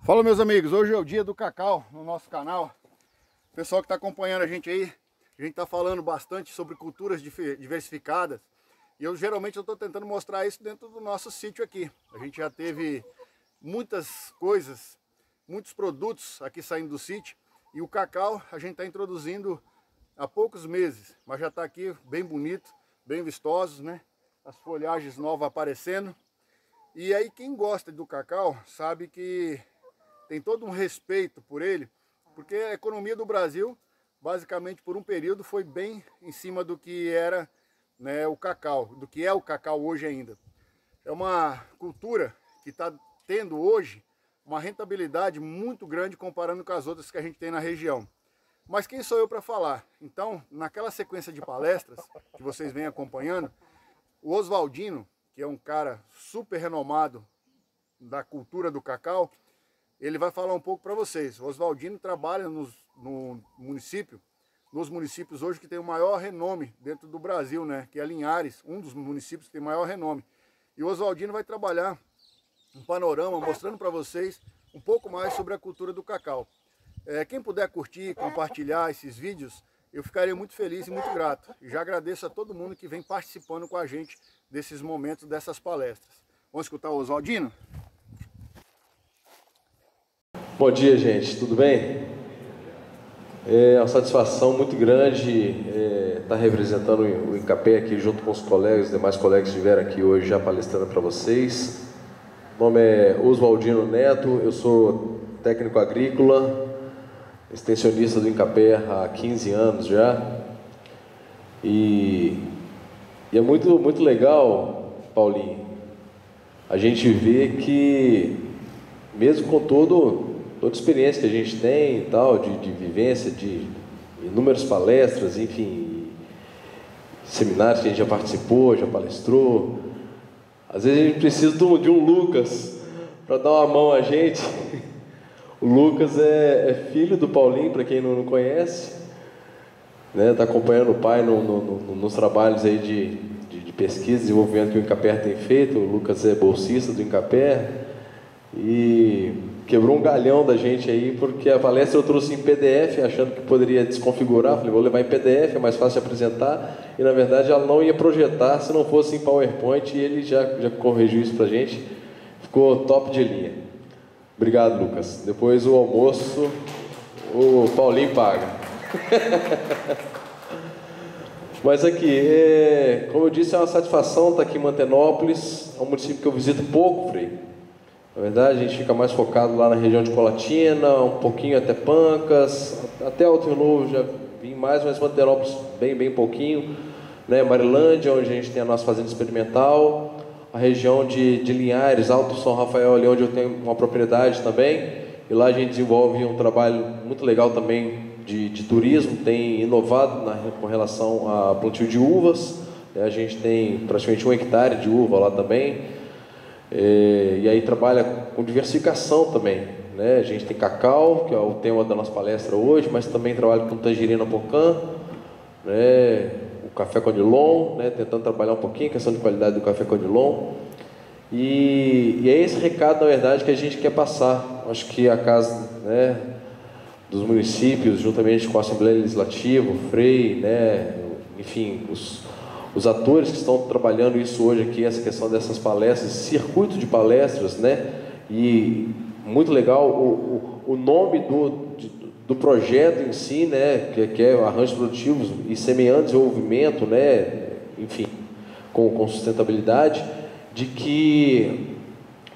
Fala, meus amigos, hoje é o dia do cacau no nosso canal. Pessoal que está acompanhando a gente aí, a gente está falando bastante sobre culturas diversificadas. E geralmente eu estou tentando mostrar isso dentro do nosso sítio aqui. A gente já teve muitas coisas, muitos produtos aqui saindo do sítio. E o cacau a gente está introduzindo há poucos meses, mas já está aqui bem bonito, bem vistosos, né? As folhagens novas aparecendo. E aí quem gosta do cacau sabe que tem todo um respeito por ele, porque a economia do Brasil, basicamente por um período, foi bem em cima do que era, né, o cacau, do que é o cacau hoje ainda. É uma cultura que está tendo hoje uma rentabilidade muito grande comparando com as outras que a gente tem na região. Mas quem sou eu para falar? Então, naquela sequência de palestras que vocês vêm acompanhando, o Oswaldino, que é um cara super renomado da cultura do cacau, ele vai falar um pouco para vocês. O Oswaldino trabalha nos municípios hoje que tem o maior renome dentro do Brasil, né? Que é Linhares, um dos municípios que tem maior renome. E o Oswaldino vai trabalhar um panorama mostrando para vocês um pouco mais sobre a cultura do cacau. Quem puder curtir, compartilhar esses vídeos, eu ficaria muito feliz e muito grato. E já agradeço a todo mundo que vem participando com a gente desses momentos, dessas palestras. Vamos escutar o Oswaldino? Bom dia, gente, tudo bem? É uma satisfação muito grande estar representando o INCAPE aqui junto com os colegas, os demais colegas que estiveram aqui hoje já palestrando para vocês. Meu nome é Oswaldino Neto, eu sou técnico agrícola, extensionista do INCAPE há 15 anos já. E é muito legal, Paulinho, a gente vê que, mesmo com toda a experiência que a gente tem e tal, de vivência, de inúmeras palestras, enfim, seminários que a gente já participou, já palestrou, às vezes a gente precisa de um Lucas para dar uma mão a gente. O Lucas é filho do Paulinho, para quem não conhece, né? Está acompanhando o pai nos trabalhos aí de pesquisa e desenvolvimento que o INCAPE tem feito. O Lucas é bolsista do INCAPE e quebrou um galhão da gente aí, porque a palestra eu trouxe em PDF, achando que poderia desconfigurar. Falei, vou levar em PDF, é mais fácil de apresentar. E na verdade ela não ia projetar se não fosse em PowerPoint, e ele já corrigiu isso pra gente. Ficou top de linha. Obrigado, Lucas. Depois o almoço, o Paulinho paga. Mas aqui, como eu disse, é uma satisfação estar aqui em Mantenópolis. É um município que eu visito pouco, Frei. Na verdade, a gente fica mais focado lá na região de Colatina, um pouquinho até Pancas, até Alto Rio Novo já vim mais, mas Mantenópolis bem pouquinho, né? Marilândia, onde a gente tem a nossa fazenda experimental, a região de Linhares, Alto São Rafael, ali onde eu tenho uma propriedade também, e lá a gente desenvolve um trabalho muito legal também de turismo, tem inovado com relação a plantio de uvas, né? A gente tem praticamente 1 hectare de uva lá também. E aí trabalha com diversificação também, né? A gente tem cacau, que é o tema da nossa palestra hoje, mas também trabalha com tangerina pocã, né? O café conilon, né? Tentando trabalhar um pouquinho a questão de qualidade do café conilon. E é esse recado, na verdade, que a gente quer passar. Acho que a casa, né, dos municípios, juntamente com a Assembleia Legislativa, o FREI, né, enfim, os atores que estão trabalhando isso hoje aqui, essa questão dessas palestras, circuito de palestras, né? E muito legal o nome do projeto em si, né? Que é Arranjos Produtivos e Semeando Desenvolvimento, né? Enfim, com sustentabilidade, de que,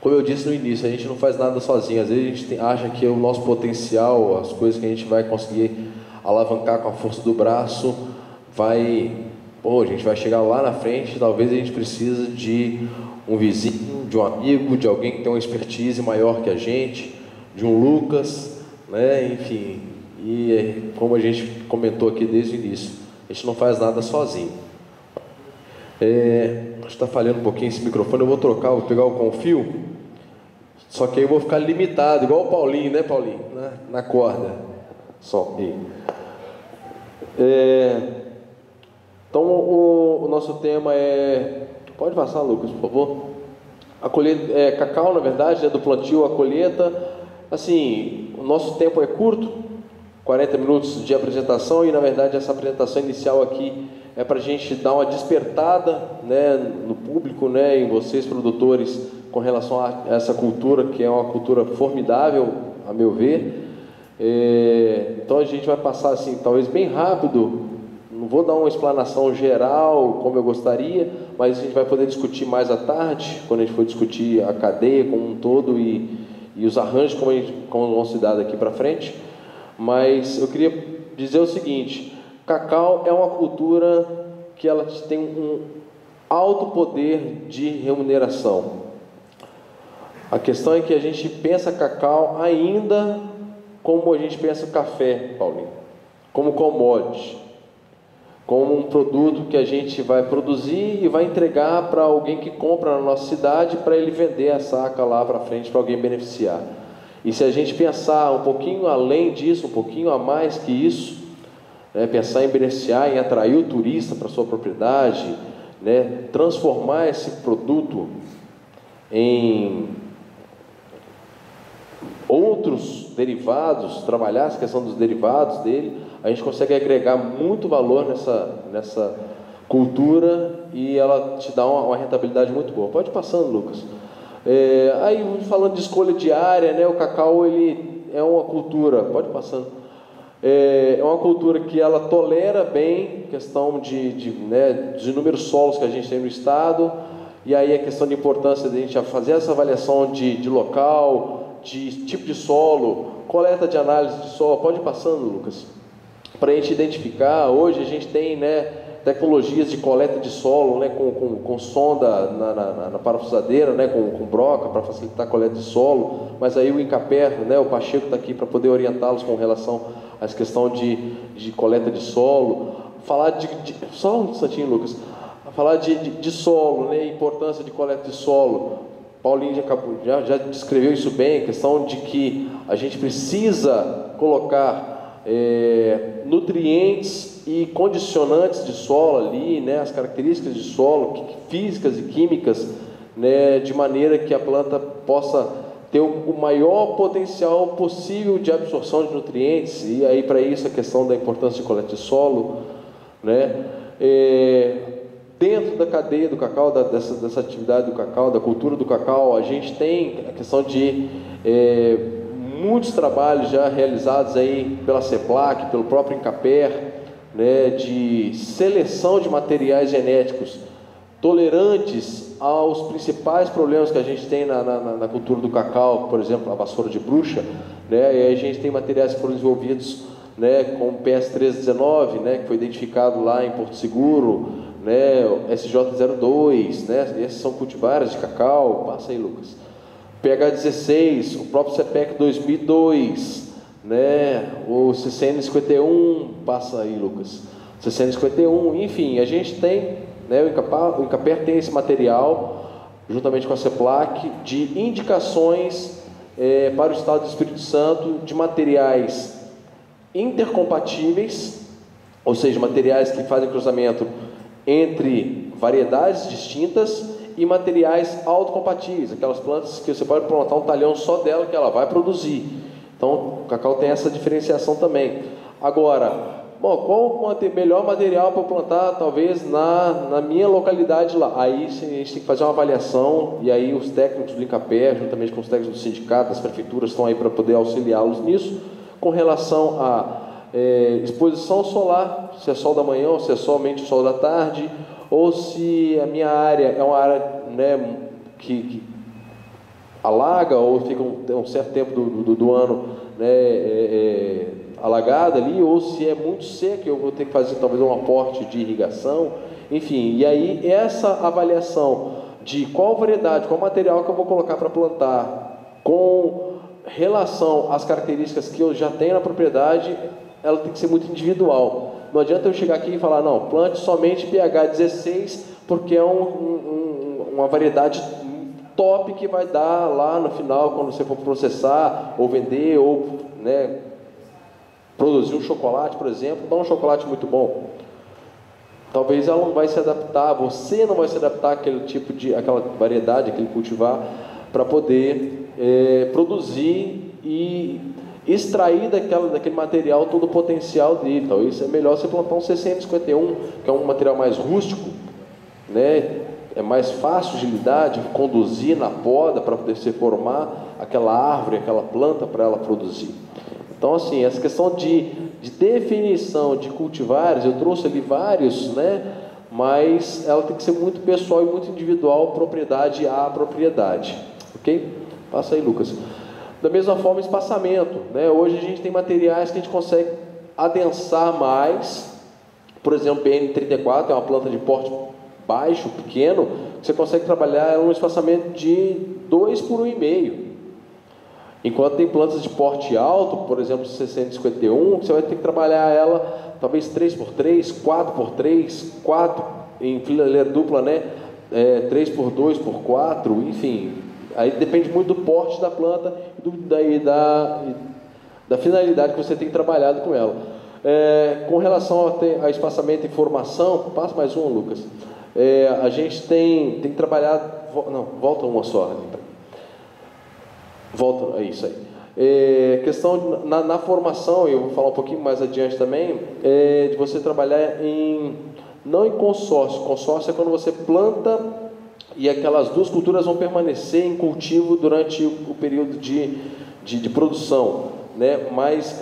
como eu disse no início, a gente não faz nada sozinho. Às vezes a gente acha que o nosso potencial, as coisas que a gente vai conseguir alavancar com a força do braço, a gente vai chegar lá na frente, talvez a gente precise de um vizinho, de um amigo, de alguém que tem uma expertise maior que a gente, de um Lucas, né? Enfim, e como a gente comentou aqui desde o início, a gente não faz nada sozinho. Acho que está falhando um pouquinho esse microfone, eu vou trocar, vou pegar o com fio, só que aí eu vou ficar limitado, igual o Paulinho, né, Paulinho? Na corda. Só. Então, o nosso tema é... Pode passar, Lucas, por favor? Cacau, na verdade, do plantio à colheita, Assim, o nosso tempo é curto, 40 minutos de apresentação, e na verdade essa apresentação inicial aqui é para a gente dar uma despertada, né, no público, né, em vocês produtores, com relação a essa cultura, que é uma cultura formidável, a meu ver. Então a gente vai passar assim, talvez bem rápido, não vou dar uma explanação geral como eu gostaria, mas a gente vai poder discutir mais à tarde, quando a gente for discutir a cadeia como um todo e os arranjos como vão se dar daqui para frente. Mas eu queria dizer o seguinte: cacau é uma cultura que ela tem um alto poder de remuneração. A questão é que a gente pensa cacau ainda como a gente pensa café, Paulinho, como commodity, como um produto que a gente vai produzir e vai entregar para alguém que compra na nossa cidade, para ele vender a saca lá para frente para alguém beneficiar. E se a gente pensar um pouquinho além disso, um pouquinho a mais que isso, né, pensar em beneficiar, em atrair o turista para sua propriedade, né, transformar esse produto em outros derivados, trabalhar essa questão dos derivados dele, a gente consegue agregar muito valor nessa cultura e ela te dá uma rentabilidade muito boa. Pode ir passando, Lucas. Aí, falando de escolha diária, né, o cacau ele é uma cultura, pode ir passando, é uma cultura que ela tolera bem questão dos inúmeros solos que a gente tem no estado, e aí a questão de importância de a gente fazer essa avaliação de local, de tipo de solo, coleta de análise de solo. Pode ir passando, Lucas, para a gente identificar. Hoje a gente tem, né, tecnologias de coleta de solo, né, com sonda na parafusadeira, né, com broca, para facilitar a coleta de solo, mas aí o Incaper, né, o Pacheco está aqui para poder orientá-los com relação a essa questão de coleta de solo. Falar só um instantinho, Lucas, falar de solo, né, importância de coleta de solo. Paulinho já descreveu isso bem, a questão de que a gente precisa colocar nutrientes e condicionantes de solo ali, né, as características de solo, físicas e químicas, né, de maneira que a planta possa ter o maior potencial possível de absorção de nutrientes. E aí, para isso, a questão da importância de coleta de solo, né, dentro da cadeia do cacau, dessa atividade do cacau, da cultura do cacau, a gente tem a questão de muitos trabalhos já realizados aí pela CEPLAC, pelo próprio Incaper, né, de seleção de materiais genéticos tolerantes aos principais problemas que a gente tem na cultura do cacau, por exemplo, a vassoura de bruxa, né, e aí a gente tem materiais que foram desenvolvidos, né, com o PS319, né, que foi identificado lá em Porto Seguro, né, SJ02, né, esses são cultivares de cacau. Passa aí, Lucas. PH16, o próprio CPEC 2002, né, o CCN51, passa aí, Lucas, CCN51, enfim, a gente tem, né, o Incaper tem esse material, juntamente com a CEPLAC, de indicações para o estado do Espírito Santo, de materiais intercompatíveis, ou seja, materiais que fazem cruzamento entre variedades distintas, e materiais autocompatíveis, aquelas plantas que você pode plantar um talhão só dela que ela vai produzir. Então o cacau tem essa diferenciação também. Agora, qual o melhor material para plantar talvez na minha localidade lá? Aí a gente tem que fazer uma avaliação, e aí os técnicos do Incaper, juntamente com os técnicos do sindicato, das prefeituras, estão aí para poder auxiliá-los nisso, com relação a exposição solar, se é sol da manhã ou se é somente sol da tarde, ou se a minha área é uma área, né, que alaga ou fica um certo tempo do ano, né, alagada ali, ou se é muito seca, eu vou ter que fazer talvez um aporte de irrigação, enfim. E aí essa avaliação de qual variedade, qual material que eu vou colocar para plantar, com relação às características que eu já tenho na propriedade, ela tem que ser muito individual. Não adianta eu chegar aqui e falar, não, plante somente pH 16, porque é uma variedade top que vai dar lá no final, quando você for processar, ou vender, ou, né, produzir um chocolate, por exemplo, dá um chocolate muito bom. Talvez ela não vai se adaptar, você não vai se adaptar àquele tipo aquela variedade, aquele cultivar, para poder produzir e extrair daquele material todo o potencial dele. Então, isso é melhor você plantar um CCM51, que é um material mais rústico, né? É mais fácil de lidar, de conduzir na poda para poder se formar aquela árvore, aquela planta para ela produzir. Então, assim, essa questão de definição de cultivares, eu trouxe ali vários, né? Mas ela tem que ser muito pessoal e muito individual, propriedade a propriedade, ok? Passa aí, Lucas. Da mesma forma, espaçamento, né? Hoje a gente tem materiais que a gente consegue adensar mais. Por exemplo, PN34 é uma planta de porte baixo, pequeno, que você consegue trabalhar num espaçamento de 2 por 1,5. Enquanto tem plantas de porte alto, por exemplo, 651, que você vai ter que trabalhar ela talvez 3x3, 4x3, 4 em fileira dupla, né? 3x2, por 4, enfim. Aí depende muito do porte da planta e da finalidade que você tem trabalhado com ela. Com relação a espaçamento e formação, passa mais um, Lucas. A gente tem trabalhado... Não, volta uma só. Volta, é isso aí. Questão na formação, eu vou falar um pouquinho mais adiante também, de você trabalhar não em consórcio. Consórcio é quando você planta e aquelas duas culturas vão permanecer em cultivo durante o período de produção, né? Mas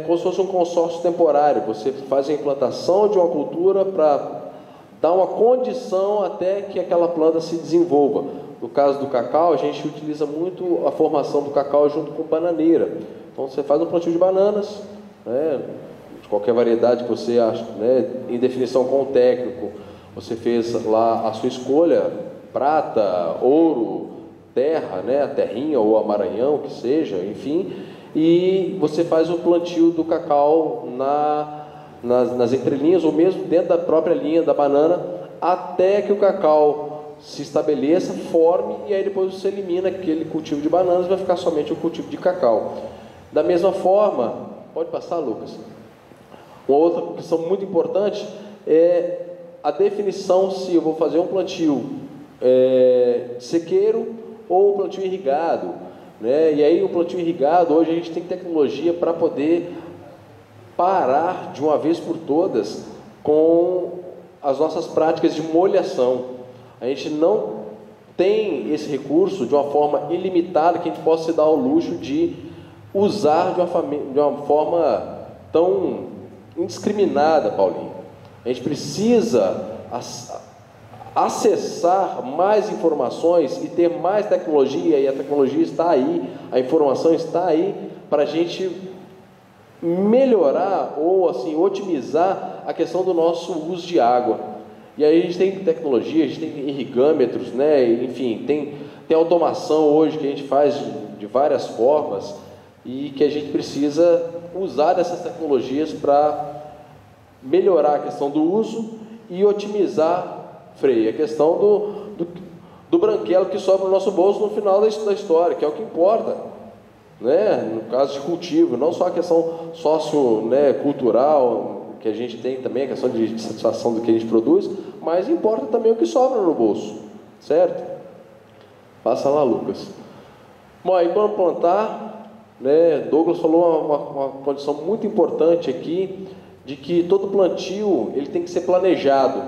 como se fosse um consórcio temporário. Você faz a implantação de uma cultura para dar uma condição até que aquela planta se desenvolva. No caso do cacau, a gente utiliza muito a formação do cacau junto com bananeira. Então, você faz um plantio de bananas, né, de qualquer variedade que você acha, né, em definição com o técnico. Você fez lá a sua escolha, prata, ouro, terra, né, a terrinha ou a maranhão, que seja, enfim. E você faz o plantio do cacau nas entrelinhas ou mesmo dentro da própria linha da banana, até que o cacau se estabeleça, forme, e aí depois você elimina aquele cultivo de bananas e vai ficar somente o cultivo de cacau. Da mesma forma, pode passar, Lucas? Uma outra questão muito importante é a definição se eu vou fazer um plantio sequeiro ou um plantio irrigado, né? E aí o plantio irrigado, hoje a gente tem tecnologia para poder parar de uma vez por todas com as nossas práticas de molhação. A gente não tem esse recurso de uma forma ilimitada que a gente possa se dar ao luxo de usar de uma forma tão indiscriminada, Paulinho. A gente precisa acessar mais informações e ter mais tecnologia, e a tecnologia está aí, a informação está aí para a gente melhorar ou assim otimizar a questão do nosso uso de água. E aí a gente tem tecnologia, a gente tem irrigâmetros, né? Enfim, tem automação hoje que a gente faz de várias formas e que a gente precisa usar dessas tecnologias para melhorar a questão do uso e otimizar, Frei, a questão do branquelo que sobra no nosso bolso no final da história, que é o que importa, né? No caso de cultivo, não só a questão cultural, que a gente tem também, a questão de satisfação do que a gente produz, mas importa também o que sobra no bolso, certo? Passa lá, Lucas. Bom, aí quando plantar, né, Douglas falou uma condição muito importante aqui, de que todo plantio ele tem que ser planejado.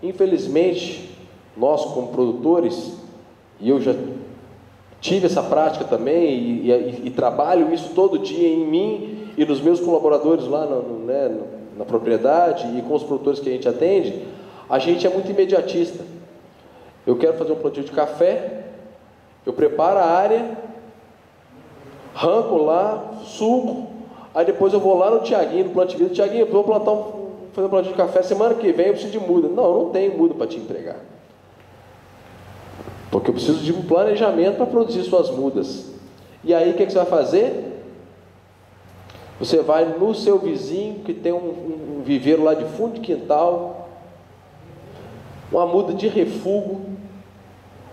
Infelizmente, nós como produtores, e eu já tive essa prática também, e trabalho isso todo dia em mim e nos meus colaboradores lá na propriedade e com os produtores que a gente atende, a gente é muito imediatista. Eu quero fazer um plantio de café, eu preparo a área, arranco lá, suco, aí depois eu vou lá no Tiaguinho, no plantio, Tiaguinho, eu vou fazer um plantio de café, semana que vem eu preciso de muda. Não, eu não tenho muda para te entregar, porque eu preciso de um planejamento para produzir suas mudas. E aí o que você vai fazer? Você vai no seu vizinho que tem um viveiro lá de fundo de quintal, uma muda de refúgio,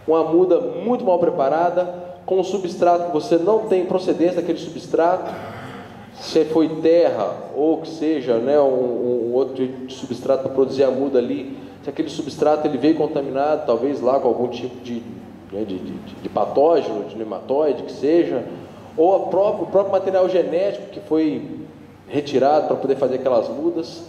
uma muda muito mal preparada, com um substrato que você não tem procedência daquele substrato, se foi terra ou que seja, né, um outro de substrato para produzir a muda ali, se aquele substrato ele veio contaminado, talvez lá com algum tipo de patógeno, de nematóide que seja, ou o próprio material genético que foi retirado para poder fazer aquelas mudas.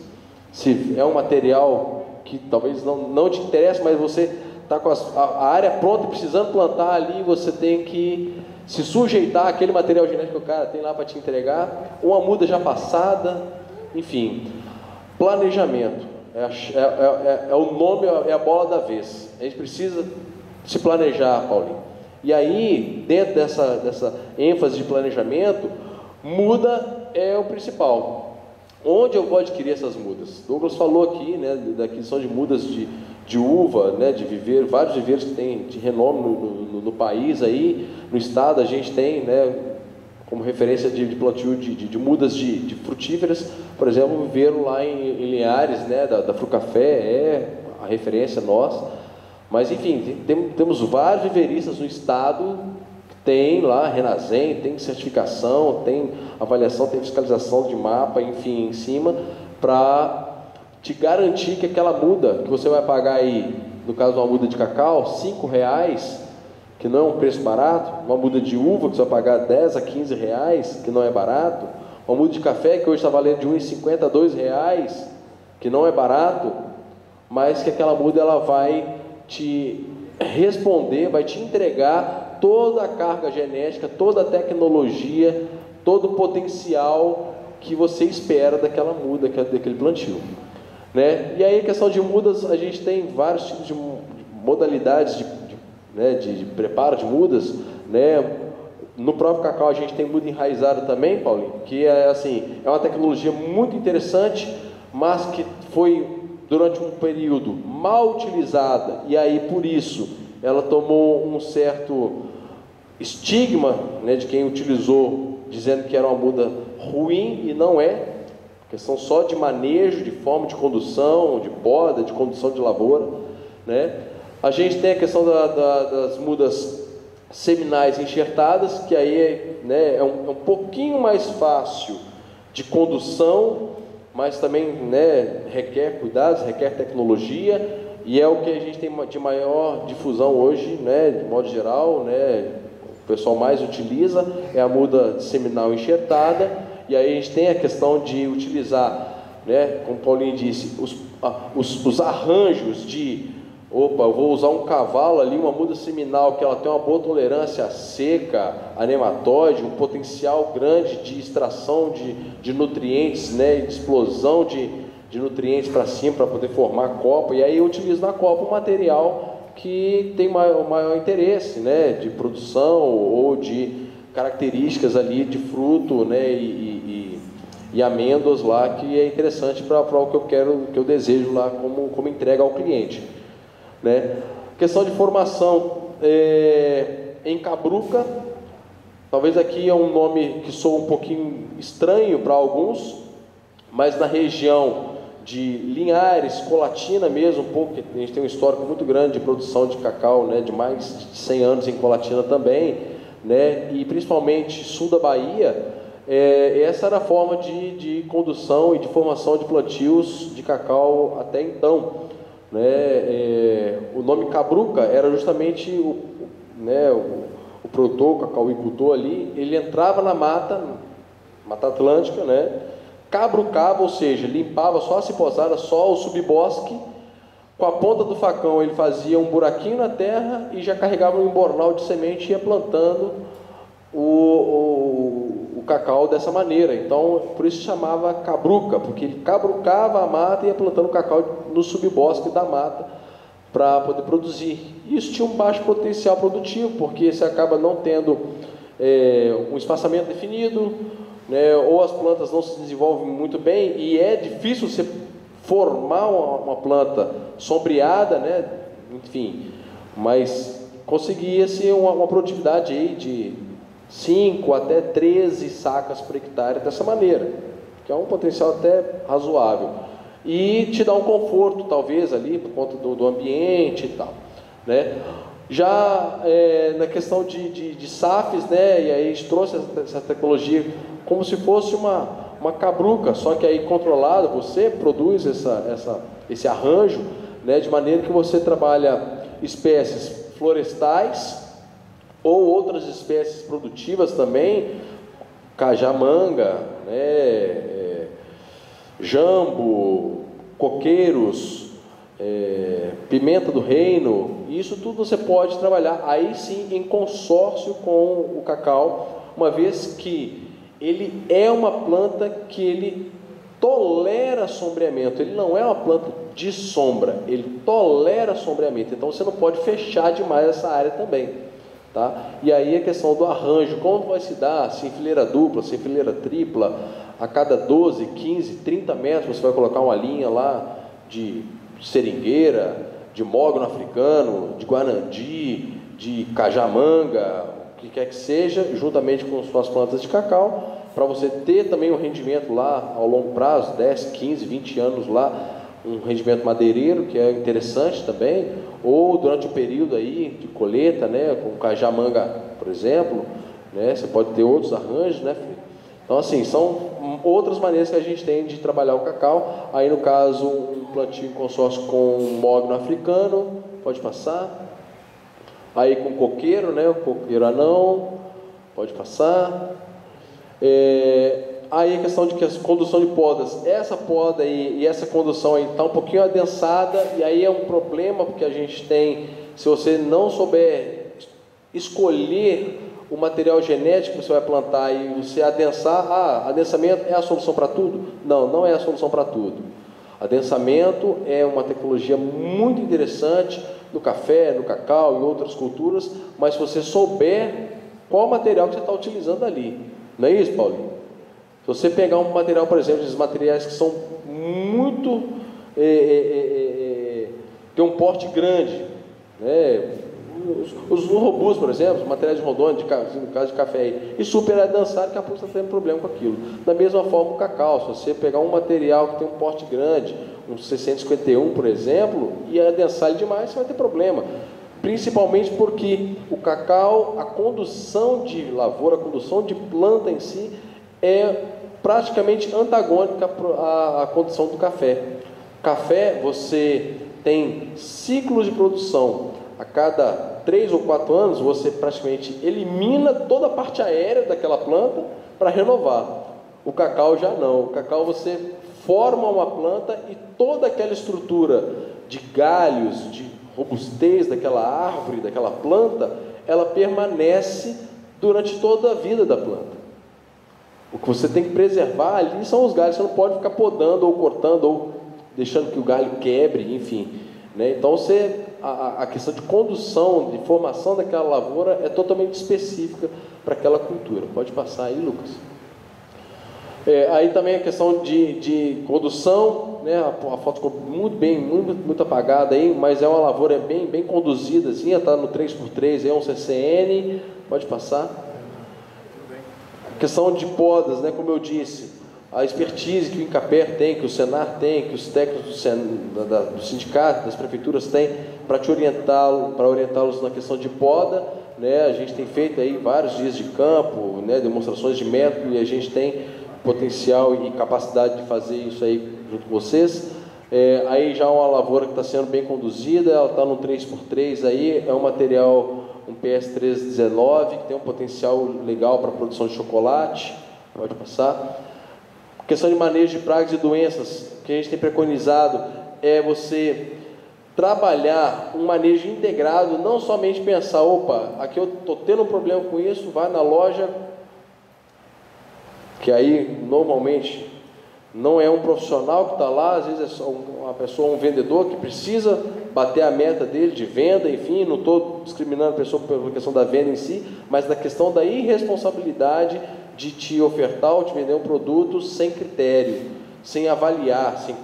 Se é um material que talvez não te interesse, mas você está com a área pronta e precisando plantar ali, você tem que se sujeitar àquele material genético que o cara tem lá para te entregar, uma muda já passada, enfim. Planejamento é o nome, é a bola da vez. A gente precisa se planejar, Paulinho. E aí, dentro dessa ênfase de planejamento, muda é o principal. Onde eu vou adquirir essas mudas? Douglas falou aqui, né, da aquisição de mudas de uva, né, de viveiro, vários viveiros que tem de renome no país aí, no estado a gente tem, né, como referência de plantio de mudas de frutíferas, por exemplo, o viveiro lá em Linhares, né, da Frucafé é a referência nossa, mas enfim, temos vários viveiristas no estado, tem lá Renazem, tem certificação, tem avaliação, tem fiscalização de mapa, enfim, em cima, para te garantir que aquela muda que você vai pagar aí, no caso de uma muda de cacau, R$5, que não é um preço barato, uma muda de uva que você vai pagar R$10 a R$15, que não é barato, uma muda de café que hoje está valendo de R$1,50 a R$2, que não é barato, mas que aquela muda ela vai te responder, vai te entregar toda a carga genética, toda a tecnologia, todo o potencial que você espera daquela muda, daquele plantio, né? E aí a questão de mudas, a gente tem vários tipos de modalidades de preparo de mudas, né? No próprio cacau a gente tem muda enraizada também, Paulinho, que é assim, é uma tecnologia muito interessante, mas que foi durante um período mal utilizada, e aí por isso ela tomou um certo estigma, né, de quem utilizou, dizendo que era uma muda ruim, e não é, questão só de manejo, de forma de condução, de poda, de condução de lavoura, né? A gente tem a questão das mudas seminais enxertadas, que aí né, é um pouquinho mais fácil de condução, mas também né, requer cuidados, requer tecnologia, e é o que a gente tem de maior difusão hoje, né, de modo geral, né, o pessoal mais utiliza, é a muda seminal enxertada, e aí a gente tem a questão de utilizar, né, como o Paulinho disse, os arranjos de, eu vou usar um cavalo ali, uma muda seminal, que ela tem uma boa tolerância à seca, a nematóide, um potencial grande de extração de nutrientes, né, de explosão de nutrientes para cima, para poder formar copa, e aí eu utilizo na copa um material que tem maior interesse, né, de produção ou de características ali de fruto, né, e amêndoas lá, que é interessante para o que eu quero, que eu desejo lá como entrega ao cliente, né. Questão de formação em cabruca, talvez aqui é um nome que soa um pouquinho estranho para alguns, mas na região de Linhares, Colatina mesmo, um pouco, a gente tem um histórico muito grande de produção de cacau, né, de mais de 100 anos em Colatina também, né, e principalmente sul da Bahia, essa era a forma de condução e de formação de plantios de cacau até então, né. O nome cabruca era justamente o produtor, o cacauicultor ali, ele entrava na Mata Atlântica, né, cabrucava, ou seja, limpava só a ciposada, só o subbosque, com a ponta do facão ele fazia um buraquinho na terra e já carregava um embornal de semente e ia plantando o cacau dessa maneira. Então, por isso chamava cabruca, porque ele cabrucava a mata e ia plantando o cacau no subbosque da mata para poder produzir. Isso tinha um baixo potencial produtivo, porque você acaba não tendo um espaçamento definido, né, ou as plantas não se desenvolvem muito bem, e é difícil você formar uma planta sombreada, né, enfim, mas conseguia-se uma produtividade aí de 5 até 13 sacas por hectare dessa maneira, que é um potencial até razoável, e te dá um conforto, talvez, ali, por conta do ambiente e tal, né. Já na questão de SAFs, né, e aí a gente trouxe essa tecnologia como se fosse uma cabruca, só que aí controlada, você produz esse arranjo, né, de maneira que você trabalha espécies florestais ou outras espécies produtivas também, cajamanga, né, jambo, coqueiros, pimenta do reino, isso tudo você pode trabalhar aí sim em consórcio com o cacau, uma vez que ele é uma planta que ele tolera sombreamento, ele não é uma planta de sombra, ele tolera sombreamento, então você não pode fechar demais essa área também, tá? E aí a questão do arranjo, como vai se dar, se em fileira dupla, se em fileira tripla, a cada 12, 15, 30 metros você vai colocar uma linha lá de seringueira, de mogno africano, de guanandi, de cajamanga, o que quer que seja, juntamente com suas plantas de cacau, para você ter também um rendimento lá ao longo prazo, 10, 15, 20 anos lá, um rendimento madeireiro, que é interessante também, ou durante o período aí de colheita, né, com cajamanga, por exemplo, né, você pode ter outros arranjos, né, filho? Então, assim, são outras maneiras que a gente tem de trabalhar o cacau. Aí, no caso, um plantio em consórcio com um mogno africano, pode passar. Aí, com coqueiro, né, o coqueiro anão, pode passar. Aí, a questão de condução de podas. Essa poda aí, e essa condução aí está um pouquinho adensada, e aí é um problema, porque a gente tem, se você não souber escolher o material genético que você vai plantar e você adensar, adensamento é a solução para tudo? Não, não é a solução para tudo. Adensamento é uma tecnologia muito interessante no café, no cacau e outras culturas, mas se você souber qual material que você está utilizando ali, não é isso, Paulinho? Se você pegar um material, por exemplo, esses materiais que são muito tem um porte grande, né? Os robustos, por exemplo, os materiais de rondônia, no caso de café aí, e super adensado, que a pouco está tendo problema com aquilo. Da mesma forma o cacau, se você pegar um material que tem um porte grande, um 651, por exemplo, e adensar ele demais, você vai ter problema. Principalmente porque o cacau, a condução de lavoura, a condução de planta em si, é praticamente antagônica à condução do café. Café, você tem ciclos de produção. A cada 3 ou 4 anos, você praticamente elimina toda a parte aérea daquela planta para renovar. O cacau já não. O cacau você forma uma planta e toda aquela estrutura de galhos, de robustez daquela árvore, daquela planta, ela permanece durante toda a vida da planta. O que você tem que preservar ali são os galhos. Você não pode ficar podando ou cortando ou deixando que o galho quebre, enfim, né? Então a questão de condução, de formação daquela lavoura é totalmente específica para aquela cultura. Pode passar aí, Lucas. Aí também a questão de condução, né? A foto ficou muito apagada aí, mas é uma lavoura bem conduzida, assim, está no 3x3, é um CCN, pode passar. A questão de podas, né? Como eu disse, a expertise que o INCAPER tem, que o Senar tem, que os técnicos do sindicato, das prefeituras têm, para orientá-los na questão de poda, né? A gente tem feito aí vários dias de campo, né? Demonstrações de método, e a gente tem potencial e capacidade de fazer isso aí junto com vocês. Aí já uma lavoura que está sendo bem conduzida, ela está no 3x3 aí, é um material, um PS319, que tem um potencial legal para a produção de chocolate, pode passar. Questão de manejo de pragas e doenças, que a gente tem preconizado é você trabalhar um manejo integrado, não somente pensar, opa, aqui eu estou tendo um problema com isso, vai na loja, que aí normalmente não é um profissional que está lá, às vezes é só uma pessoa, um vendedor que precisa bater a meta dele de venda, enfim, não estou discriminando a pessoa pela questão da venda em si, mas da questão da irresponsabilidade de te ofertar ou te vender um produto sem critério, sem avaliar, sem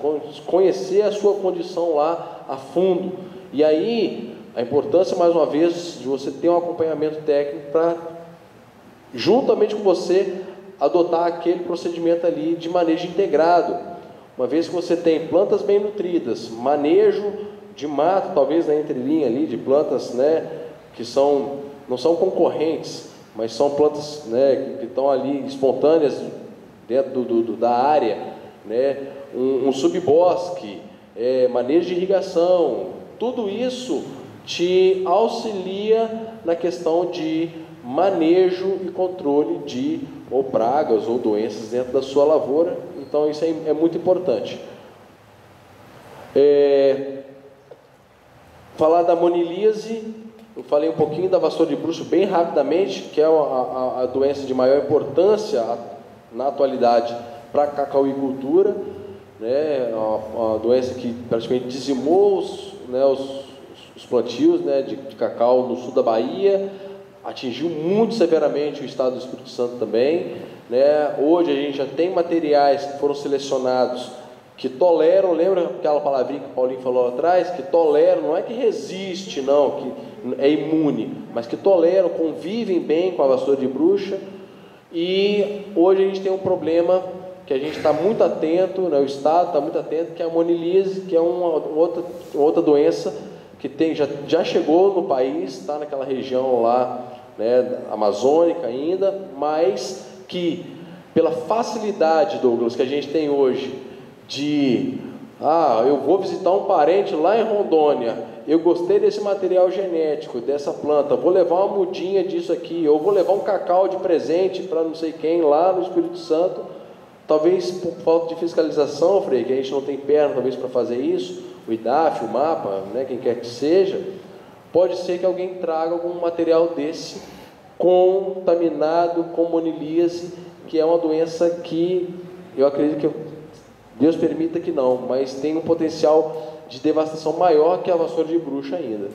conhecer a sua condição lá a fundo. E aí, a importância, mais uma vez, de você ter um acompanhamento técnico para, juntamente com você, adotar aquele procedimento ali de manejo integrado. Uma vez que você tem plantas bem nutridas, manejo de mato, talvez na entrelinha ali, de plantas, né, que não são concorrentes, mas são plantas, né, que estão ali espontâneas dentro da área, né, um subbosque, manejo de irrigação, tudo isso te auxilia na questão de manejo e controle de ou pragas ou doenças dentro da sua lavoura. Então isso é muito importante. Falar da monilíase, eu falei um pouquinho da vassoura de bruxo bem rapidamente, que é a doença de maior importância na atualidade para a cacauicultura, né? Uma doença que praticamente dizimou os plantios, né, de cacau no sul da Bahia, atingiu muito severamente o estado do Espírito Santo também, né? Hoje a gente já tem materiais que foram selecionados que toleram, lembra aquela palavrinha que o Paulinho falou lá atrás, que toleram, não é que resiste não, que é imune, mas que toleram, convivem bem com a vassoura de bruxa. E hoje a gente tem um problema que a gente está muito atento, né, o Estado está muito atento, que é a monilíase, que é uma outra doença que já chegou no país, está naquela região lá, né, amazônica ainda, mas que pela facilidade, Douglas, que a gente tem hoje de, eu vou visitar um parente lá em Rondônia, eu gostei desse material genético, dessa planta, vou levar uma mudinha disso aqui, ou vou levar um cacau de presente para não sei quem lá no Espírito Santo, talvez por falta de fiscalização, Frei, que a gente não tem perna talvez para fazer isso, o IDAF, o MAPA, né, quem quer que seja, pode ser que alguém traga algum material desse contaminado com monilíase, que é uma doença que eu acredito que Deus permita que não, mas tem um potencial de devastação maior que a vassoura de bruxa ainda.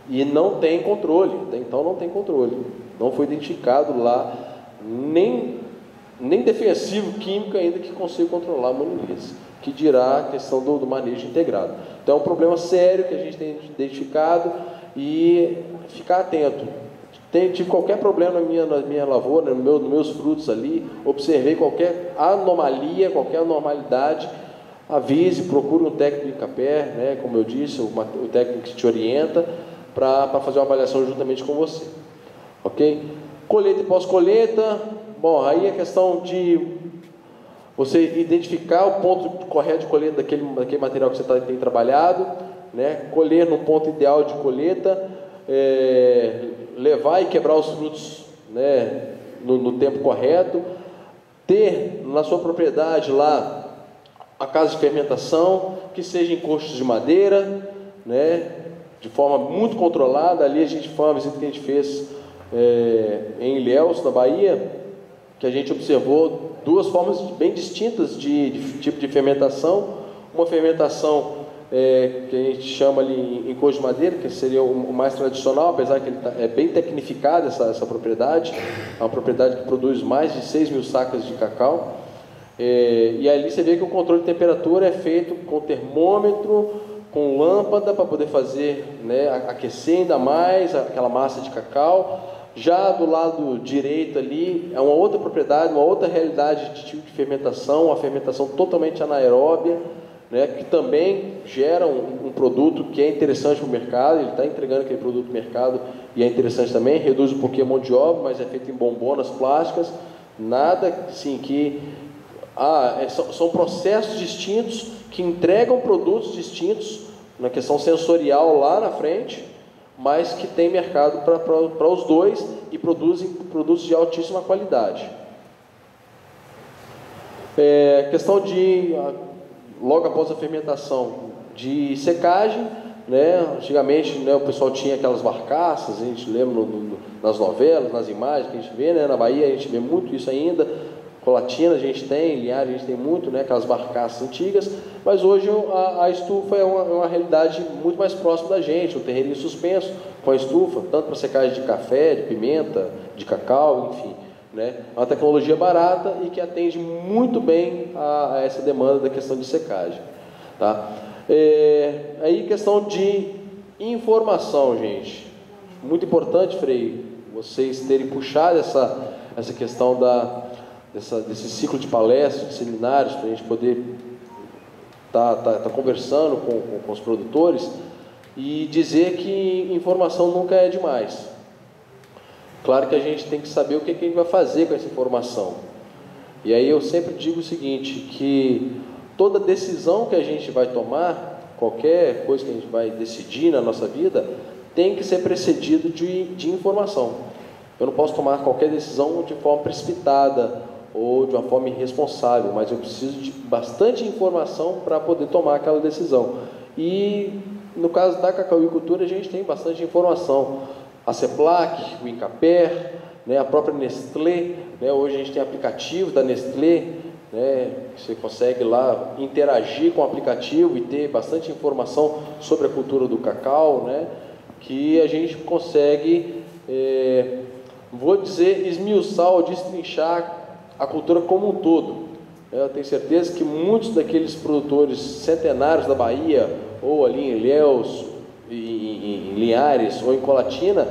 E não tem controle, então não tem controle. Não foi identificado lá nem defensivo químico ainda que consiga controlar a monilíase, que dirá a questão do manejo integrado. Então é um problema sério que a gente tem identificado e ficar atento. Tive qualquer problema na minha lavoura, nos meus frutos ali, observei qualquer anomalia, qualquer anormalidade, avise, procure um técnico de Icapé, né, como eu disse, o técnico que te orienta para fazer uma avaliação juntamente com você. Ok? Colheita e pós-colheita, bom, aí é questão de você identificar o ponto correto de colheita daquele material que você tem trabalhado, né, colher no ponto ideal de colheita, levar e quebrar os frutos, né, no tempo correto, ter na sua propriedade lá a casa de fermentação, que seja em costos de madeira, né, de forma muito controlada. Ali a gente foi uma visita que a gente fez em Ilhéus, na Bahia, que a gente observou duas formas bem distintas de tipo de fermentação. Uma fermentação que a gente chama ali em coxo de madeira, que seria o mais tradicional, apesar que ele é bem tecnificado essa propriedade, é uma propriedade que produz mais de 6 mil sacas de cacau, e ali você vê que o controle de temperatura é feito com termômetro, com lâmpada, para poder fazer, né, aquecer ainda mais aquela massa de cacau. Já do lado direito ali, é uma outra propriedade, uma outra realidade de tipo de fermentação, uma fermentação totalmente anaeróbia, né, que também gera um produto que é interessante para o mercado. Ele está entregando aquele produto no mercado e é interessante também, reduz um pouquinho a mão de obra, mas é feito em bombonas plásticas, nada assim que... são processos distintos que entregam produtos distintos na questão sensorial lá na frente, mas que tem mercado para os dois e produzem produtos de altíssima qualidade. Questão de... logo após a fermentação, de secagem, né? Antigamente, né, o pessoal tinha aquelas barcaças, a gente lembra nas novelas, nas imagens que a gente vê, né? Na Bahia a gente vê muito isso ainda, Colatina a gente tem, Linhares a gente tem muito, né, aquelas barcaças antigas, mas hoje a estufa é uma realidade muito mais próxima da gente, o terreirinho suspenso com a estufa, tanto para secagem de café, de pimenta, de cacau, enfim. Né? É uma tecnologia barata e que atende muito bem a essa demanda da questão de secagem. Tá? Aí questão de informação, gente. Muito importante, Frei, vocês terem puxado essa questão desse ciclo de palestras, de seminários, para a gente poder tá conversando com os produtores e dizer que informação nunca é demais. Claro que a gente tem que saber o que a gente vai fazer com essa informação. E aí eu sempre digo o seguinte, que toda decisão que a gente vai tomar, qualquer coisa que a gente vai decidir na nossa vida, tem que ser precedido de informação. Eu não posso tomar qualquer decisão de forma precipitada ou de uma forma irresponsável, mas eu preciso de bastante informação para poder tomar aquela decisão. E no caso da cacauicultura, a gente tem bastante informação. A CEPLAC, o INCAPER, né, a própria Nestlé, né, hoje a gente tem aplicativos da Nestlé, né, você consegue lá interagir com o aplicativo e ter bastante informação sobre a cultura do cacau, né, que a gente consegue, vou dizer, esmiuçar ou destrinchar a cultura como um todo. Eu tenho certeza que muitos daqueles produtores centenários da Bahia, ou ali em Ilhéus, em Linhares ou em Colatina,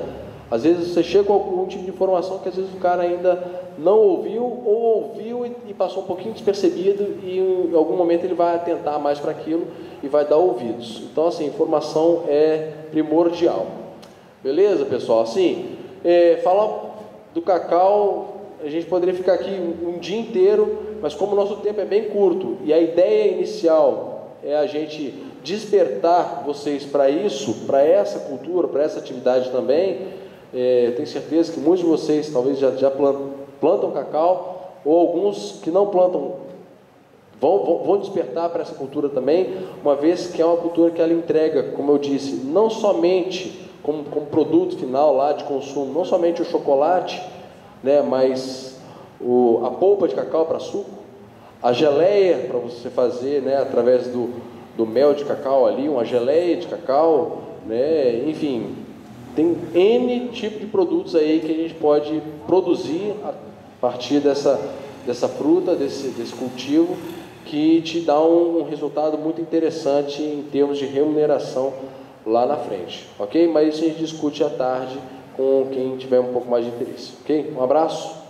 às vezes você chega com algum tipo de informação que às vezes o cara ainda não ouviu, ou ouviu e passou um pouquinho despercebido, e em algum momento ele vai atentar mais para aquilo e vai dar ouvidos. Então, assim, informação é primordial. Beleza, pessoal? Assim, falar do cacau, a gente poderia ficar aqui um dia inteiro, mas como o nosso tempo é bem curto e a ideia inicial é a gente despertar vocês para isso, para essa cultura, para essa atividade também, tenho certeza que muitos de vocês talvez já plantam cacau, ou alguns que não plantam vão despertar para essa cultura também, uma vez que é uma cultura que ela entrega, como eu disse, não somente como produto final lá de consumo, não somente o chocolate, né, mas a polpa de cacau para suco, a geleia para você fazer, né, através do mel de cacau ali, uma geleia de cacau, né, enfim, tem N tipo de produtos aí que a gente pode produzir a partir dessa fruta, desse cultivo, que te dá um resultado muito interessante em termos de remuneração lá na frente, ok? Mas isso a gente discute à tarde com quem tiver um pouco mais de interesse, ok? Um abraço.